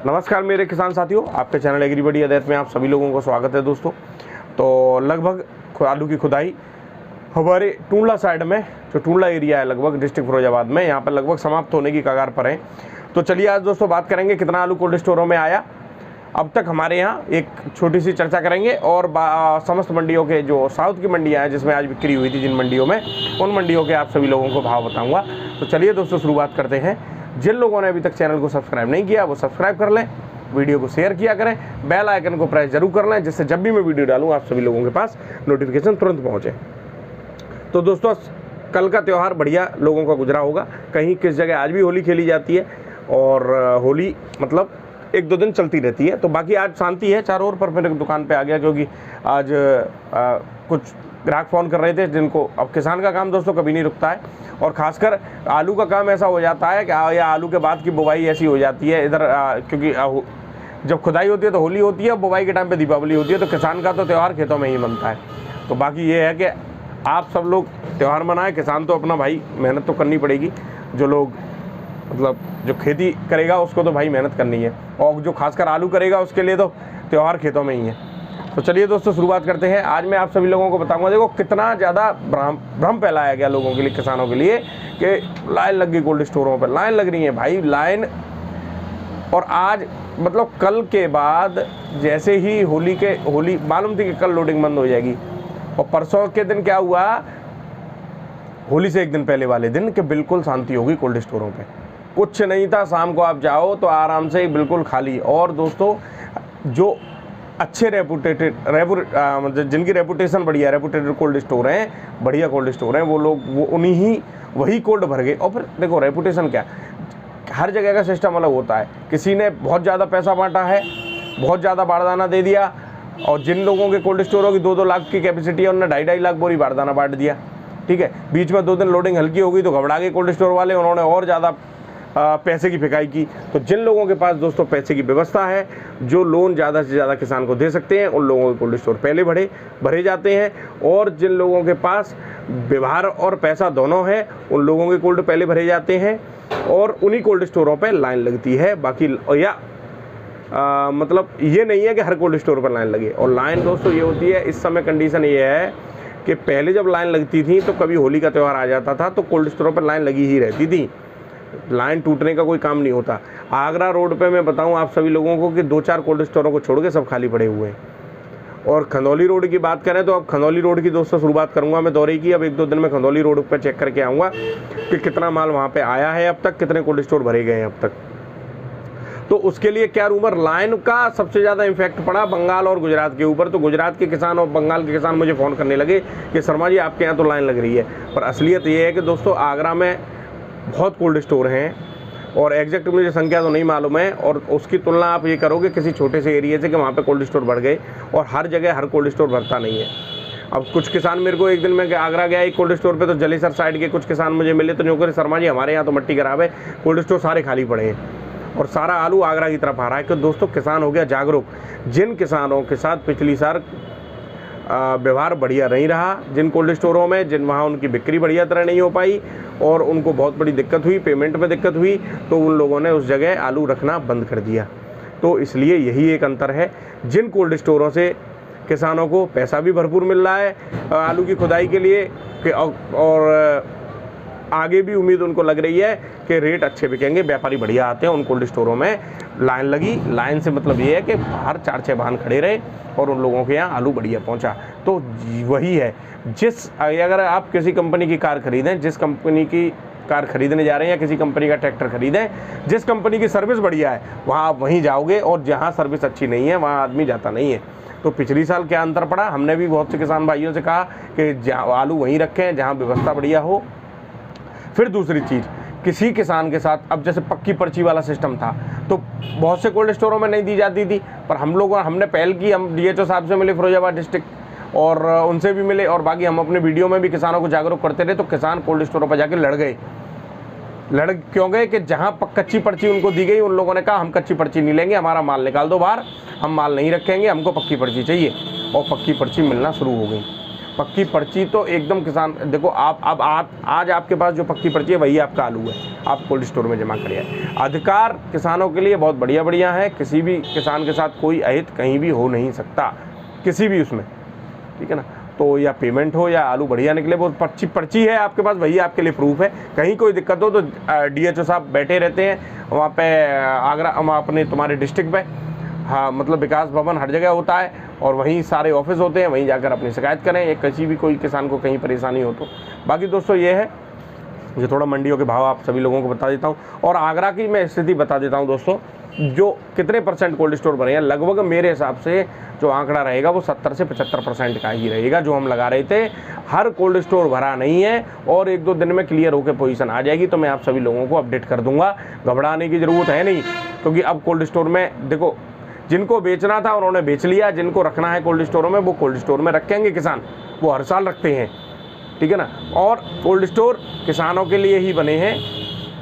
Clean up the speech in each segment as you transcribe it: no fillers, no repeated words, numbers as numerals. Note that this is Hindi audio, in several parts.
नमस्कार मेरे किसान साथियों, आपके चैनल एग्रीबडी अदैत में आप सभी लोगों को स्वागत है दोस्तों। तो लगभग आलू की खुदाई हमारे टूंडला साइड में, जो टूंडला एरिया है लगभग डिस्ट्रिक्ट फिरोजाबाद में, यहाँ पर लगभग समाप्त होने की कगार पर है। तो चलिए आज दोस्तों बात करेंगे कितना आलू कोल्ड स्टोरों में आया अब तक हमारे यहाँ, एक छोटी सी चर्चा करेंगे और समस्त मंडियों के जो साउथ की मंडियाँ हैं जिसमें आज बिक्री हुई थी जिन मंडियों में, उन मंडियों के आप सभी लोगों को भाव बताऊँगा। तो चलिए दोस्तों शुरुआत करते हैं। जिन लोगों ने अभी तक चैनल को सब्सक्राइब नहीं किया वो सब्सक्राइब कर लें, वीडियो को शेयर किया करें, बेल आइकन को प्रेस जरूर कर लें, जिससे जब भी मैं वीडियो डालूँ आप सभी लोगों के पास नोटिफिकेशन तुरंत पहुँचे। तो दोस्तों कल का त्यौहार बढ़िया लोगों का गुजरा होगा। कहीं किस जगह आज भी होली खेली जाती है और होली मतलब एक दो दिन चलती रहती है। तो बाकी आज शांति है चारों ओर, पर मेरे दुकान पे आ गया क्योंकि आज कुछ ग्राहक फ़ोन कर रहे थे जिनको, अब किसान का काम दोस्तों कभी नहीं रुकता है, और ख़ासकर आलू का काम ऐसा हो जाता है कि या आलू के बाद की बुवाई ऐसी हो जाती है इधर, क्योंकि जब खुदाई होती है तो होली होती है, बुवाई के टाइम पे दीपावली होती है। तो किसान का तो त्यौहार खेतों में ही बनता है। तो बाकी ये है कि आप सब लोग त्यौहार मनाएं, किसान तो अपना भाई मेहनत तो करनी पड़ेगी। जो लोग मतलब जो खेती करेगा उसको तो भाई मेहनत करनी है, और जो खासकर आलू करेगा उसके लिए तो त्यौहार खेतों में ही है। तो चलिए दोस्तों शुरुआत करते हैं। आज मैं आप सभी लोगों को बताऊंगा, देखो कितना ज़्यादा भ्रम फैलाया गया लोगों के लिए, किसानों के लिए, कि लाइन लग गई कोल्ड स्टोरों पर, लाइन लग रही है भाई लाइन। और आज मतलब कल के बाद जैसे ही होली मालूम थी कि कल लोडिंग बंद हो जाएगी, और परसों के दिन क्या हुआ, होली से एक दिन पहले वाले दिन, कि बिल्कुल शांति होगी कोल्ड स्टोरों पे, कुछ नहीं था। शाम को आप जाओ तो आराम से बिल्कुल खाली। और दोस्तों जो अच्छे मतलब जिनकी रेपुटेशन बढ़िया, रेपुटेटेड कोल्ड स्टोर हैं, बढ़िया कोल्ड स्टोर हैं, वो लोग वही कोल्ड भर गए। और फिर देखो रेपुटेशन क्या, हर जगह का सिस्टम अलग होता है। किसी ने बहुत ज़्यादा पैसा बांटा है, बहुत ज़्यादा बारदाना दे दिया, और जिन लोगों के कोल्ड स्टोरों की 2-2 लाख की कैपेसिटी है उन्होंने 2.5-2.5 लाख बोरी बारदाना बांट दिया। ठीक है, बीच में 2 दिन लोडिंग हल्की हो गई तो घबरा गए कोल्ड स्टोर वाले, उन्होंने और ज़्यादा पैसे की फिकाई की। तो जिन लोगों के पास दोस्तों पैसे की व्यवस्था है, जो लोन ज़्यादा से ज़्यादा किसान को दे सकते हैं, उन लोगों के कोल्ड स्टोर पहले भरे जाते हैं। और जिन लोगों के पास व्यवहार और पैसा दोनों है, उन लोगों के कोल्ड पहले भरे जाते हैं, और उन्हीं कोल्ड स्टोरों पर लाइन लगती है। बाकी मतलब ये नहीं है कि हर कोल्ड स्टोर पर लाइन लगे। और लाइन दोस्तों ये होती है, इस समय कंडीशन ये है कि पहले जब लाइन लगती थी तो कभी होली का त्यौहार आ जाता था तो कोल्ड स्टोरों पर लाइन लगी ही रहती थी, लाइन टूटने का कोई काम नहीं होता। आगरा रोड पे मैं बताऊं आप सभी लोगों को कि 2-4 कोल्ड स्टोरों को छोड़ के सब खाली पड़े हुए हैं। और खंदौली रोड की बात करें तो अब खंदौली रोड की दोस्तों शुरुआत करूंगा मैं दौरे की। अब 1-2 दिन में खंदौली रोड पर चेक करके आऊँगा कि कितना माल वहाँ पर आया है अब तक, कितने कोल्ड स्टोर भरे गए हैं अब तक। तो उसके लिए क्या रूमर, लाइन का सबसे ज़्यादा इम्पैक्ट पड़ा बंगाल और गुजरात के ऊपर। तो गुजरात के किसान और बंगाल के किसान मुझे फ़ोन करने लगे कि शर्मा जी आपके यहाँ तो लाइन लग रही है। पर असलियत ये है कि दोस्तों आगरा में बहुत कोल्ड स्टोर हैं, और एग्जैक्ट मुझे संख्या तो नहीं मालूम है, और उसकी तुलना आप ये करोगे किसी छोटे से एरिया से कि वहाँ पे कोल्ड स्टोर बढ़ गए, और हर जगह हर कोल्ड स्टोर भरता नहीं है। अब कुछ किसान मेरे को एक दिन में आगरा गया एक कोल्ड स्टोर पे, तो जलेसर साइड के कुछ किसान मुझे मिले, तो जो कह शर्मा जी हमारे यहाँ तो मिट्टी खराब है, कोल्ड स्टोर सारे खाली पड़े हैं और सारा आलू आगरा की तरफ आ रहा है। कि दोस्तों किसान हो गया जागरूक। जिन किसानों के साथ पिछली साल व्यवहार बढ़िया नहीं रहा, जिन कोल्ड स्टोरों में, जिन वहाँ उनकी बिक्री बढ़िया तरह नहीं हो पाई और उनको बहुत बड़ी दिक्कत हुई, पेमेंट में दिक्कत हुई, तो उन लोगों ने उस जगह आलू रखना बंद कर दिया। तो इसलिए यही एक अंतर है, जिन कोल्ड स्टोरों से किसानों को पैसा भी भरपूर मिल रहा है आलू की खुदाई के लिए, और आगे भी उम्मीद उनको लग रही है कि रेट अच्छे बिकेंगे, व्यापारी बढ़िया आते हैं, उन कोल्ड स्टोरों में लाइन लगी। लाइन से मतलब ये है कि बाहर 4-6 वाहन खड़े रहे और उन लोगों के यहाँ आलू बढ़िया पहुँचा। तो वही है, अगर आप किसी कंपनी की कार खरीदें, जिस कंपनी की कार खरीदने जा रहे हैं, या किसी कंपनी का ट्रैक्टर खरीदें, जिस कंपनी की सर्विस बढ़िया है वहाँ आप वहीं जाओगे, और जहाँ सर्विस अच्छी नहीं है वहाँ आदमी जाता नहीं है। तो पिछली साल क्या अंतर पड़ा, हमने भी बहुत से किसान भाइयों से कहा कि आलू वहीं रखें जहाँ व्यवस्था बढ़िया हो। फिर दूसरी चीज़, किसी किसान के साथ अब जैसे पक्की पर्ची वाला सिस्टम था तो बहुत से कोल्ड स्टोरों में नहीं दी जाती थी, पर हमने पहल की, हम DHO साहब से मिले फिरोजाबाद डिस्ट्रिक्ट, और उनसे भी मिले, और बाकी हम अपने वीडियो में भी किसानों को जागरूक करते रहे। तो किसान कोल्ड स्टोरों पर जाके लड़ क्यों गए कि जहाँ कच्ची पर्ची उनको दी गई, उन लोगों ने कहा हम कच्ची पर्ची नहीं लेंगे, हमारा माल निकाल दो बाहर, हम माल नहीं रखेंगे, हमको पक्की पर्ची चाहिए, और पक्की पर्ची मिलना शुरू हो गई। पक्की पर्ची तो एकदम किसान देखो आप आज आपके पास जो पक्की पर्ची है वही आपका आलू है, आप कोल्ड स्टोर में जमा करिए। अधिकार किसानों के लिए बहुत बढ़िया है, किसी भी किसान के साथ कोई अहित कहीं भी हो नहीं सकता, किसी भी उसमें, ठीक है ना। तो या पेमेंट हो या आलू बढ़िया निकले, वो पर्ची है आपके पास, वही आपके लिए प्रूफ है। कहीं कोई दिक्कत हो तो DHO साहब बैठे रहते हैं वहाँ पे आगरा, अपने तुम्हारे डिस्ट्रिक्ट पे, हाँ मतलब विकास भवन हर जगह होता है और वहीं सारे ऑफिस होते हैं, वहीं जाकर अपनी शिकायत करें, एक किसी भी कोई किसान को कहीं परेशानी हो तो। बाकी दोस्तों ये है, ये थोड़ा मंडियों के भाव आप सभी लोगों को बता देता हूँ और आगरा की मैं स्थिति बता देता हूँ दोस्तों। जो कितने % कोल्ड स्टोर भरे हैं, लगभग मेरे हिसाब से जो आंकड़ा रहेगा वो 70 से 75% का ही रहेगा जो हम लगा रहे थे। हर कोल्ड स्टोर भरा नहीं है और 1-2 दिन में क्लियर होकर पोजीशन आ जाएगी तो मैं आप सभी लोगों को अपडेट कर दूंगा। घबराने की ज़रूरत है नहीं, क्योंकि अब कोल्ड स्टोर में देखो, जिनको बेचना था उन्होंने बेच लिया, जिनको रखना है कोल्ड स्टोरों में वो कोल्ड स्टोर में रखेंगे किसान, वो हर साल रखते हैं, ठीक है ना। और कोल्ड स्टोर किसानों के लिए ही बने हैं,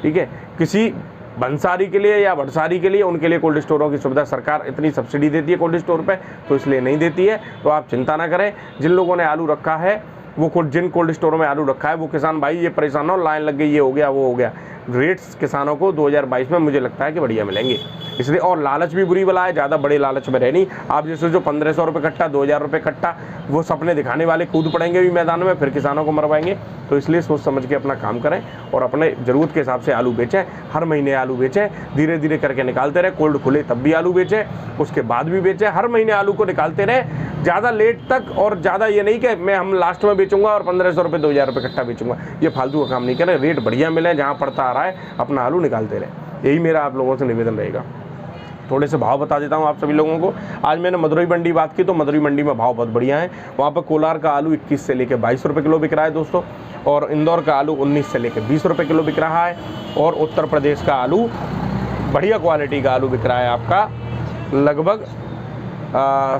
ठीक है। किसी भंसारी के लिए या भटसारी के लिए, उनके लिए कोल्ड स्टोरों की सुविधा सरकार इतनी सब्सिडी देती है कोल्ड स्टोर पे, तो इसलिए नहीं देती है। तो आप चिंता ना करें, जिन लोगों ने आलू रखा है वो जिन कोल्ड स्टोरों में आलू रखा है वो किसान भाई ये परेशान हो, लाइन लग गई, ये हो गया वो हो गया। रेट्स किसानों को 2022 में मुझे लगता है कि बढ़िया मिलेंगे, इसलिए। और लालच भी बुरी बला है, ज़्यादा बड़े लालच में रहे नहीं। आप जैसे जो 1500 रुपये कट्टा, 2000 रुपये कट्टा, वो सपने दिखाने वाले कूद पड़ेंगे भी मैदान में, फिर किसानों को मरवाएंगे। तो इसलिए सोच समझ के अपना काम करें और अपने ज़रूरत के हिसाब से आलू बेचें, हर महीने आलू बेचें, धीरे धीरे करके निकालते रहे। कोल्ड खुले तब भी आलू बेचें, उसके बाद भी बेचें, हर महीने आलू को निकालते रहे, ज़्यादा लेट तक। और ज़्यादा ये नहीं कि हम लास्ट में बेचूंगा और 1500 रुपये 2000 रुपये कट्टा बेचूंगा, ये फालतू का काम नहीं करें। रेट बढ़िया मिले, जहाँ पड़ता आ रहा है अपना आलू निकालते रहे, यही मेरा आप लोगों से निवेदन रहेगा। थोड़े से भाव बता देता हूँ आप सभी लोगों को। आज मैंने मदुरई मंडी बात की तो मदुरई मंडी में भाव बहुत बढ़िया है। वहाँ पर कोलार का आलू 21 से लेकर 22 रुपये किलो बिक रहा है दोस्तों, और इंदौर का आलू 19 से लेकर 20 रुपये किलो बिक रहा है, और उत्तर प्रदेश का आलू बढ़िया क्वालिटी का आलू बिक रहा है आपका लगभग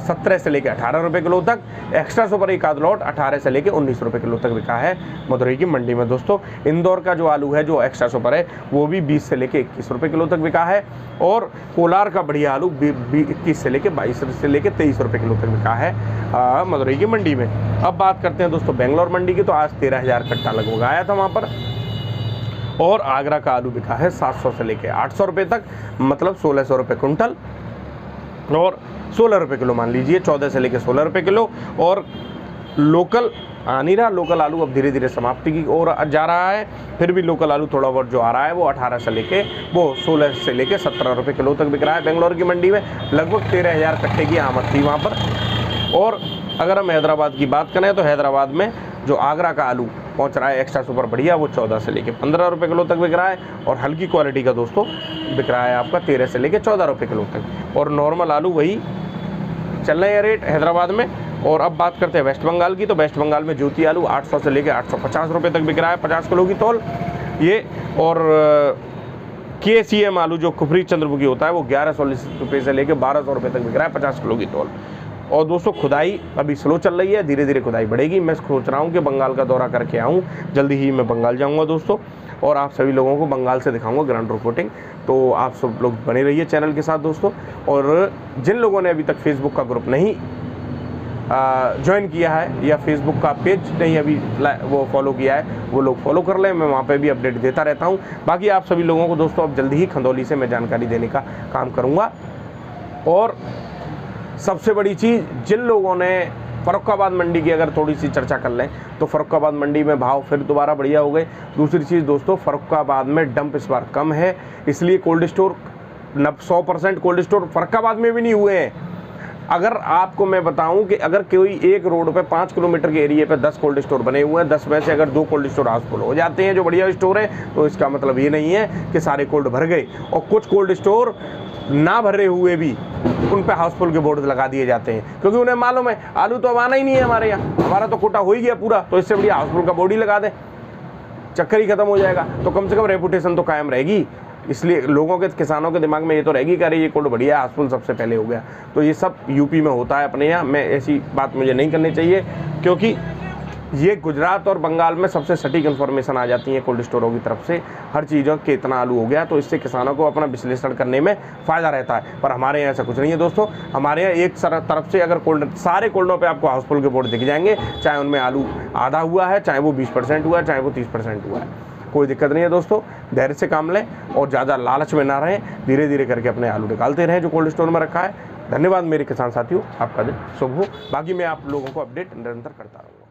17 से लेकर 18 रुपये किलो तक। एक्स्ट्रा सुपर एक आध लॉट 18 से लेकर 19 रुपये किलो तक बिका है मदुरई की मंडी में दोस्तों। इंदौर का जो आलू है जो एक्स्ट्रा सुपर है वो भी 20 से लेकर 21 रुपये किलो तक बिका है, और कोलार का बढ़िया आलू 21 से लेकर 22 से लेकर 23 रुपये किलो तक बिका है मदुरई की मंडी में। अब बात करते हैं दोस्तों बेंगलोर मंडी की, तो आज 13,000 कट्टा लगभग आया था वहाँ पर, और आगरा का आलू बिका है 700 से लेकर 800 रुपये तक, मतलब 1600 रुपये कुंटल, और 16 रुपये किलो मान लीजिए, 14 से लेकर 16 रुपये किलो। और लोकल आ नहीं रहा, लोकल आलू अब धीरे धीरे समाप्ति की ओर जा रहा है, फिर भी लोकल आलू थोड़ा बहुत जो आ रहा है वो 18 से लेके वो 16 से लेके 17 रुपये किलो तक बिक रहा है बेंगलोर की मंडी में। लगभग 13,000 कट्टे की आमद थी वहाँ पर। और अगर हम हैदराबाद की बात करें तो हैदराबाद में जो आगरा का आलू पहुंच रहा है एक्स्ट्रा सुपर बढ़िया, वो 14 से लेके 15 रुपये किलो तक बिक रहा है, और हल्की क्वालिटी का दोस्तों बिक रहा है आपका 13 से लेके 14 रुपये किलो तक, और नॉर्मल आलू वही चल रहे हैं रेट हैदराबाद में। और अब बात करते हैं वेस्ट बंगाल की, तो वेस्ट बंगाल में ज्योति आलू 800 से लेके 850 रुपये तक बिक रहा है 50 किलो की तौल ये। और KCM आलू जो कुफरी चंद्रमुखी होता है वो 1140 रुपये से लेके 1200 रुपये तक बिक रहा है 50 किलो की तौल। और दोस्तों खुदाई अभी स्लो चल रही है, धीरे धीरे खुदाई बढ़ेगी। मैं सोच रहा हूँ कि बंगाल का दौरा करके आऊँ, जल्दी ही मैं बंगाल जाऊँगा दोस्तों, और आप सभी लोगों को बंगाल से दिखाऊंगा ग्राउंड रिपोर्टिंग। तो आप सब लोग बने रहिए चैनल के साथ दोस्तों। और जिन लोगों ने अभी तक फेसबुक का ग्रुप नहीं ज्वाइन किया है या फेसबुक का पेज नहीं अभी वो फॉलो किया है, वो लोग फॉलो कर लें, मैं वहाँ पे भी अपडेट देता रहता हूँ। बाकी आप सभी लोगों को दोस्तों अब जल्दी ही खंदौली से मैं जानकारी देने का काम करूँगा। और सबसे बड़ी चीज़, जिन लोगों ने फर्रुखाबाद मंडी की अगर थोड़ी सी चर्चा कर लें तो फर्रुखाबाद मंडी में भाव फिर दोबारा बढ़िया हो गए। दूसरी चीज़ दोस्तों, फर्रुखाबाद में डंप इस बार कम है, इसलिए cold store 100% cold store Farrukhabad में भी नहीं हुए हैं। अगर आपको मैं बताऊं कि अगर कोई एक रोड पे 5 किलोमीटर के एरिया पे 10 कोल्ड स्टोर बने हुए हैं, 10 में से अगर 2 कोल्ड स्टोर हाउसफुल हो जाते हैं जो बढ़िया स्टोर है, तो इसका मतलब ये नहीं है कि सारे कोल्ड भर गए। और कुछ कोल्ड स्टोर ना भरे हुए भी उन पे हाउसफुल के बोर्ड लगा दिए जाते हैं, क्योंकि उन्हें मालूम है आलू तो अब आना ही नहीं है हमारे यहाँ, हमारा तो कोटा हो ही गया पूरा, तो इससे बढ़िया हाउसफुल का बोर्ड ही लगा दें, चक्कर ही खत्म हो जाएगा, तो कम से कम रेपुटेशन तो कायम रहेगी। इसलिए लोगों के, किसानों के दिमाग में ये तो रहेगी कि अरे ये कोल्ड बढ़िया, हाउसफुल सबसे पहले हो गया। तो ये सब यूपी में होता है अपने यहाँ, मैं ऐसी बात मुझे नहीं करनी चाहिए, क्योंकि ये गुजरात और बंगाल में सबसे सटीक इन्फॉर्मेशन आ जाती है कोल्ड स्टोरों की तरफ से, हर चीज़ों के इतना आलू हो गया, तो इससे किसानों को अपना विश्लेषण करने में फ़ायदा रहता है। पर हमारे यहाँ ऐसा कुछ नहीं है दोस्तों। हमारे यहाँ एक तरफ से अगर सारे कोल्डों पे आपको हाउसफुल के बोर्ड दिख जाएंगे, चाहे उनमें आलू आधा हुआ है, चाहे वो 20% हुआ है, चाहे वो 30% हुआ है, कोई दिक्कत नहीं है दोस्तों। धैर्य से काम लें और ज़्यादा लालच में ना रहें, धीरे धीरे करके अपने आलू निकालते रहें जो कोल्ड स्टोर में रखा है। धन्यवाद मेरे किसान साथियों, आपका दिन शुभ हो। बाकी मैं आप लोगों को अपडेट निरंतर करता रहूँगा।